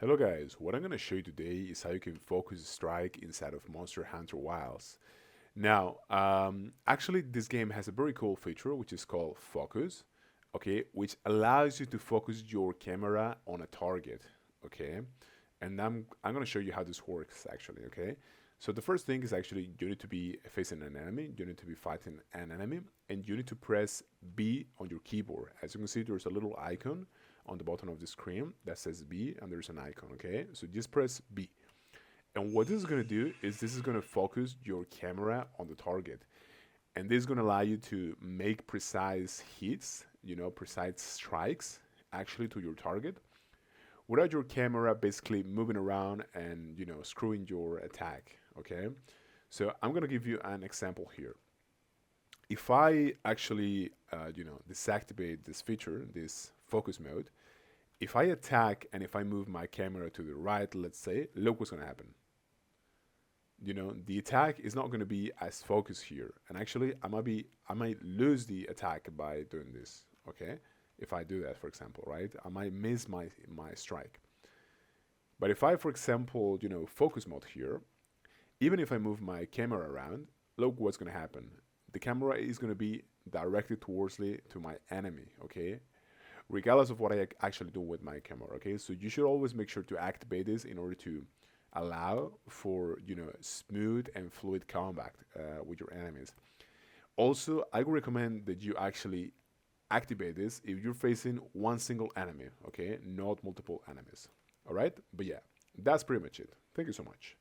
Hello guys, what I'm going to show you today is how you can focus strike inside of Monster Hunter Wilds. Now, actually this game has a very cool feature which is called focus, okay, which allows you to focus your camera on a target, okay? And I'm going to show you how this works actually, okay? So the first thing is actually you need to be facing an enemy, you need to be fighting an enemy, and you need to press B on your keyboard. As you can see, there's a little icon on the bottom of the screen that says B, and there's an icon, okay? So just press B. And what this is going to do is this is going to focus your camera on the target. And this is going to allow you to make precise hits, precise strikes actually to your target without your camera basically moving around and, screwing your attack, okay? So I'm going to give you an example here. If I actually, deactivate this feature, this focus mode, if I attack and if I move my camera to the right, let's say, look what's going to happen. The attack is not going to be as focused here, and actually, I might lose the attack by doing this. Okay, if I do that, for example, right, I might miss my strike. But if I, for example, focus mode here, even if I move my camera around, look what's going to happen. The camera is going to be directed to my enemy. Okay, regardless of what I actually do with my camera. Okay, so you should always make sure to activate this in order to allow for smooth and fluid combat with your enemies. Also, I would recommend that you actually activate this if you're facing one single enemy. Okay, not multiple enemies. All right, but yeah, that's pretty much it. Thank you so much.